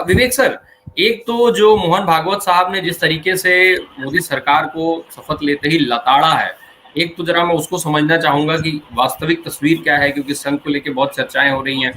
विवेक sir, एक तो जो मोहन भागवत साहब ने जिस तरीके से मोदी सरकार को शपथ लेते ही लताड़ा है, एक तो जरा मैं उसको समझना चाहूंगा कि वास्तविक तस्वीर क्या है, क्योंकि संघ को लेकर बहुत चर्चाएं हो रही हैं।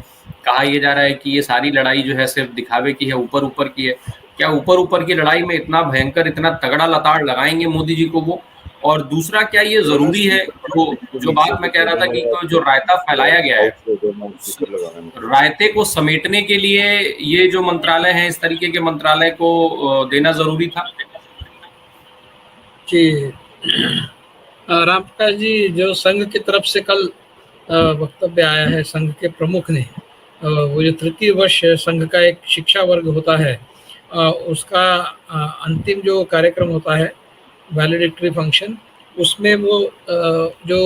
कहा यह जा रहा है कि ये सारी लड़ाई जो है सिर्फ दिखावे की है, ऊपर ऊपर की है। क्या ऊपर ऊपर की लड़ाई में इतना भयंकर, इतना तगड़ा लताड़ लगाएंगे मोदी जी को वो? और दूसरा, क्या ये जरूरी है, जो जो बात मैं कह रहा था कि जो रायता फैलाया गया है, उस रायते को समेटने के लिए ये जो मंत्रालय हैं, इस तरीके के मंत्रालय को देना जरूरी था? जी, रामप्रकाश जी, जो संघ की तरफ से कल वक्तव्य आया है संघ के प्रमुख ने, वो जो तृतीय वर्ष संघ का एक शिक्षा वर्ग होता है, उसका अंतिम जो कार्यक्रम होता है, वैलिडिक्टरी फंक्शन, उसमें वो जो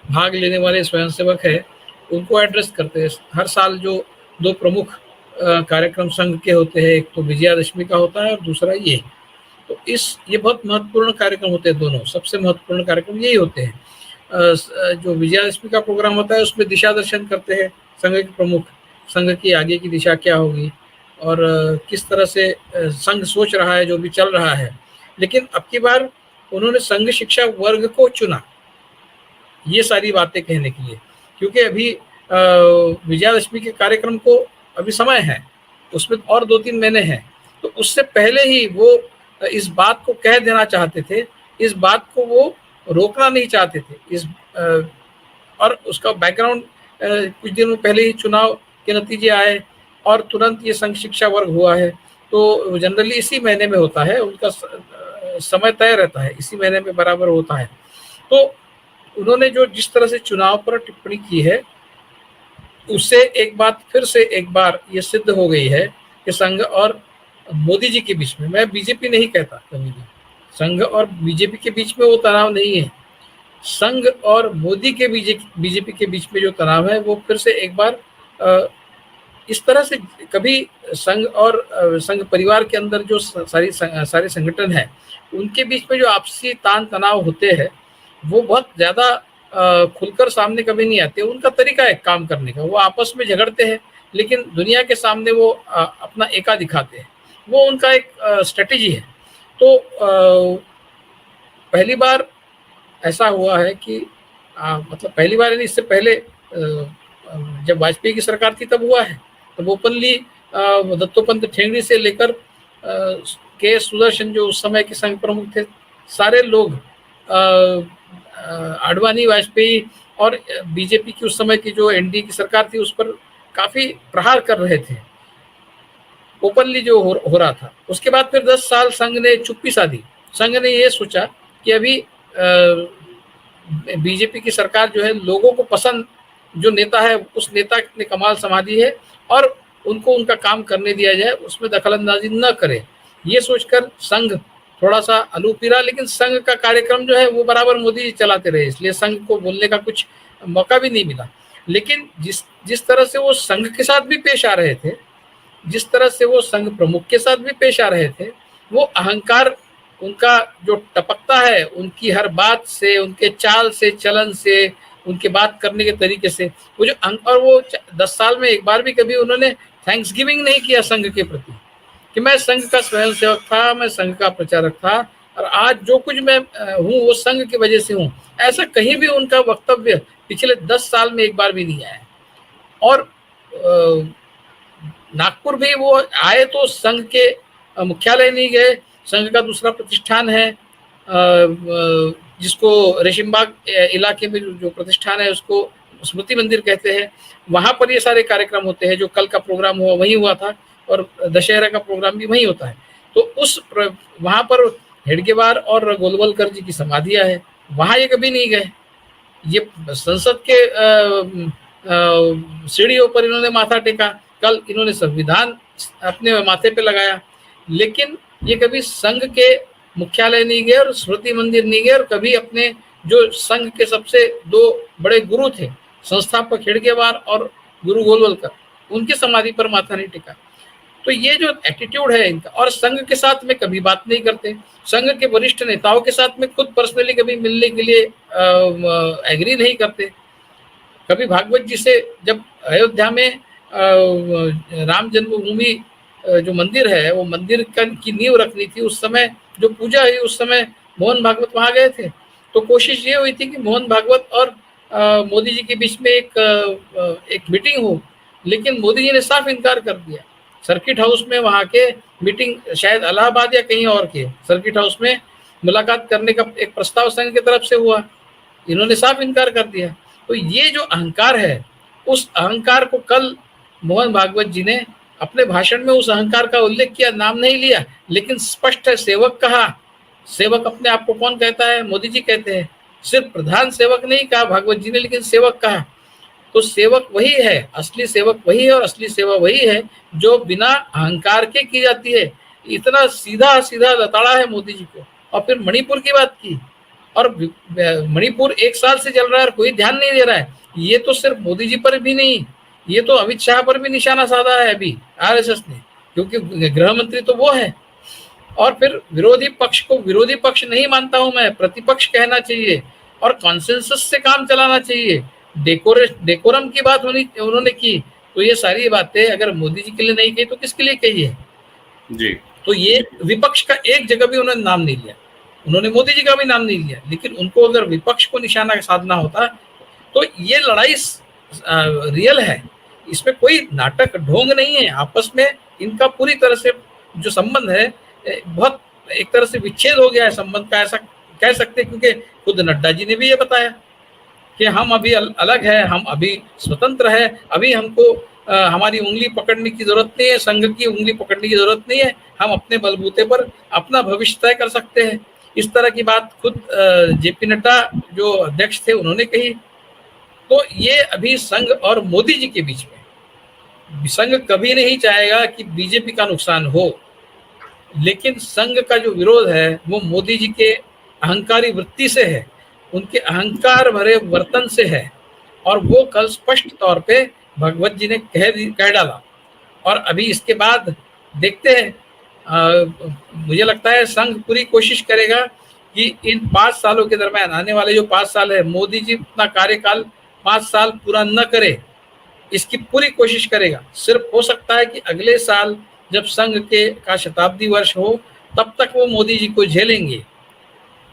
भाग लेने वाले स्वयंसेवक है उनको एड्रेस करते हैं। हर साल जो दो प्रमुख कार्यक्रम संघ के होते हैं, एक तो विजयादशमी का होता है और दूसरा ये। तो ये बहुत महत्वपूर्ण कार्यक्रम होते हैं, दोनों सबसे महत्वपूर्ण कार्यक्रम यही होते हैं। जो विजयादशमी का प्रोग्राम होता है उसमें दिशा दर्शन करते हैं संघ के प्रमुख, संघ की आगे की दिशा क्या होगी और किस तरह से संघ सोच रहा है, जो भी चल रहा है। लेकिन अब की बार उन्होंने संघ शिक्षा वर्ग को चुना ये सारी बातें कहने के लिए, क्योंकि अभी विजयादशमी के कार्यक्रम को अभी समय है, उसमें और 2-3 महीने हैं। तो उससे पहले ही वो इस बात को कह देना चाहते थे, इस बात को वो रोकना नहीं चाहते थे। और उसका बैकग्राउंड, कुछ दिनों पहले ही चुनाव के नतीजे आए और तुरंत ये संघ शिक्षा वर्ग हुआ है। तो जनरली इसी महीने में होता है, उनका समय तय रहता है, इसी महीने में बराबर होता है। तो उन्होंने जो जिस तरह से चुनाव पर टिप्पणी की है, उससे एक बार ये सिद्ध हो गई है कि संघ और मोदी जी के बीच में, मैं बीजेपी नहीं कहता कभी भी, संघ और बीजेपी के बीच में वो तनाव नहीं है। संघ और मोदी के बीजेपी के बीच में जो तनाव है, वो फिर से एक बार इस तरह से, कभी संघ और संघ परिवार के अंदर जो सारे संगठन है, उनके बीच में जो आपसी तान तनाव होते हैं, वो बहुत ज्यादा खुलकर सामने कभी नहीं आते। उनका तरीका है काम करने का, वो आपस में झगड़ते हैं लेकिन दुनिया के सामने वो अपना एका दिखाते हैं, वो उनका एक स्ट्रेटेजी है। तो पहली बार ऐसा हुआ है कि मतलब पहली बार नहीं, इससे पहले जब वाजपेयी की सरकार थी तब हुआ है। तब ओपनली दत्तोपंत ठेंगड़ी से लेकर के सुदर्शन, जो उस समय के संघ प्रमुख थे, सारे लोग आडवाणी, वाजपेयी और बीजेपी की उस समय की जो एनडीए की सरकार थी उस पर काफी प्रहार कर रहे थे, ओपनली जो हो रहा था। उसके बाद फिर 10 साल संघ ने चुप्पी साधी। संघ ने ये सोचा कि अभी बीजेपी की सरकार जो है, लोगों को पसंद जो नेता है, उस नेता ने कमाल समाधी है और उनको उनका काम करने दिया जाए, उसमें दखलंदाजी न करे। ये सोचकर संघ थोड़ा सा अलूप रहा, लेकिन संघ का कार्यक्रम जो है वो बराबर मोदी जी चलाते रहे, इसलिए संघ को बोलने का कुछ मौका भी नहीं मिला। लेकिन जिस तरह से वो संघ के साथ भी पेश आ रहे थे, जिस तरह से वो संघ प्रमुख के साथ भी पेश आ रहे थे, वो अहंकार उनका जो टपकता है उनकी हर बात से, उनके चाल से, चलन से, उनके बात करने के तरीके से, वो जो और वो 10 साल में एक बार भी कभी उन्होंने थैंक्स गिविंग नहीं किया संघ के प्रति कि मैं संघ का स्वयंसेवक था, मैं संघ का प्रचारक था और आज जो कुछ मैं हूँ वो संघ की वजह से हूँ। ऐसा कहीं भी उनका वक्तव्य पिछले 10 साल में एक बार भी नहीं आया। और नागपुर भी वो आए तो संघ के मुख्यालय नहीं गए। संघ का दूसरा प्रतिष्ठान है, जिसको रेशिमबाग इलाके में जो प्रतिष्ठान है उसको स्मृति मंदिर कहते हैं, वहां पर ये सारे कार्यक्रम होते हैं। जो कल का प्रोग्राम हुआ वहीं हुआ था और दशहरा का प्रोग्राम भी वहीं होता है। तो वहां पर हेडगेवार और गोलवलकर जी की समाधियां है, वहां ये कभी नहीं गए। ये संसद के सीढ़ियों पर इन्होंने माथा टेका, कल इन्होंने संविधान अपने माथे पे लगाया, लेकिन ये कभी संघ के मुख्यालय नहीं गए और स्मृति मंदिर नहीं गए और कभी अपने जो संघ के सबसे 2 बड़े गुरु थे, संस्थापक हेडगेवार और गुरु गोलवलकर, उनकी समाधि पर माथा नहीं टिका। तो ये जो एटीट्यूड है इनका, और संघ के साथ में कभी बात नहीं करते, संघ के वरिष्ठ नेताओं के साथ में खुद पर्सनली कभी मिलने के लिए एग्री नहीं करते। कभी भागवत जी से जब अयोध्या में राम जन्मभूमि जो मंदिर है वो मंदिर की नींव रखनी थी, उस समय जो पूजा हुई उस समय मोहन भागवत वहां गए थे। तो कोशिश ये हुई थी कि मोहन भागवत और मोदी जी के बीच में एक मीटिंग हो, लेकिन मोदी जी ने साफ इनकार कर दिया। सर्किट हाउस में वहां के मीटिंग शायद इलाहाबाद या कहीं और के सर्किट हाउस में मुलाकात करने का एक प्रस्ताव संघ की तरफ से हुआ, इन्होंने साफ इनकार कर दिया। तो ये जो अहंकार है, उस अहंकार को कल मोहन भागवत जी ने अपने भाषण में उस अहंकार का उल्लेख किया, नाम नहीं लिया, लेकिन स्पष्ट है सेवक कहा। सेवक अपने आप को कौन कहता है? मोदी जी कहते हैं। सिर्फ प्रधान सेवक नहीं कहा भागवत जी ने, लेकिन सेवक कहा। तो सेवक वही है, असली सेवक वही है, और असली सेवा वही है जो बिना अहंकार के की जाती है। इतना सीधा सीधा लताड़ा है मोदी जी को। और फिर मणिपुर की बात की, और मणिपुर 1 साल से चल रहा है और कोई ध्यान नहीं दे रहा है। ये तो सिर्फ मोदी जी पर भी नहीं, ये तो अमित शाह पर भी निशाना साधा है अभी आरएसएस ने, क्योंकि गृह मंत्री तो वो है। और फिर विरोधी पक्ष को विरोधी पक्ष नहीं मानता हूं मैं, प्रतिपक्ष कहना चाहिए और कॉन्सेंसस से काम चलाना चाहिए। डेकोरम की बात उन्होंने की, तो ये सारी बातें अगर मोदी जी के लिए नहीं कही तो किसके लिए कही है? जी। तो ये विपक्ष का एक जगह भी उन्होंने नाम नहीं लिया, उन्होंने मोदी जी का भी नाम नहीं लिया, लेकिन उनको अगर विपक्ष को निशाना साधना होता तो ये लड़ाई रियल है, इसमें कोई नाटक ढोंग नहीं है। आपस में इनका पूरी तरह से जो संबंध है बहुत एक तरह से विच्छेद हो गया है संबंध का, ऐसा कह सकते हैं, क्योंकि खुद नड्डा जी ने भी ये बताया कि हम अभी अलग है, हम अभी स्वतंत्र है, अभी हमको हमारी उंगली पकड़ने की जरूरत नहीं है, संघ की उंगली पकड़ने की जरूरत नहीं है, हम अपने बलबूते पर अपना भविष्य तय कर सकते हैं। इस तरह की बात खुद जेपी नड्डा जो अध्यक्ष थे उन्होंने कही। तो ये अभी संघ और मोदी जी के बीच में, संघ कभी नहीं चाहेगा कि बीजेपी का नुकसान हो, लेकिन संघ का जो विरोध है वो मोदी जी के अहंकारी वृत्ति से है, उनके अहंकार भरे वर्तन से है, और वो कल स्पष्ट तौर पे भगवत जी ने कह डाला। और अभी इसके बाद देखते हैं, मुझे लगता है संघ पूरी कोशिश करेगा कि इन 5 सालों के दरम्यान, आने वाले जो 5 साल है, मोदी जी अपना कार्यकाल 5 साल पूरा न करे, इसकी पूरी कोशिश करेगा। सिर्फ हो सकता है कि अगले साल जब संघ का शताब्दी वर्ष हो तब तक वो मोदी जी को झेलेंगे,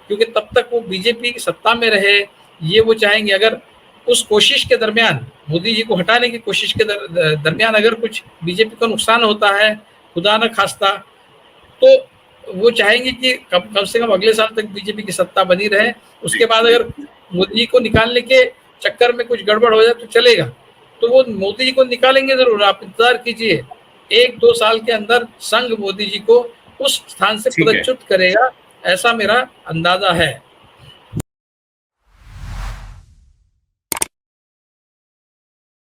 क्योंकि तब तक वो बीजेपी की सत्ता में रहे, ये वो चाहेंगे। अगर उस कोशिश के दरमियान, मोदी जी को हटाने की कोशिश के दरमियान अगर कुछ बीजेपी को नुकसान होता है, खुदा न खास्ता, तो वो चाहेंगे कि कम से कम अगले साल तक बीजेपी की सत्ता बनी रहे। उसके बाद अगर मोदी जी को निकालने के चक्कर में कुछ गड़बड़ हो जाए तो चलेगा, तो वो मोदी जी को निकालेंगे जरूर, आप इंतजार कीजिए। 1-2 साल के अंदर संघ मोदी जी को उस स्थान से पदच्युत करेगा, ऐसा मेरा अंदाजा है।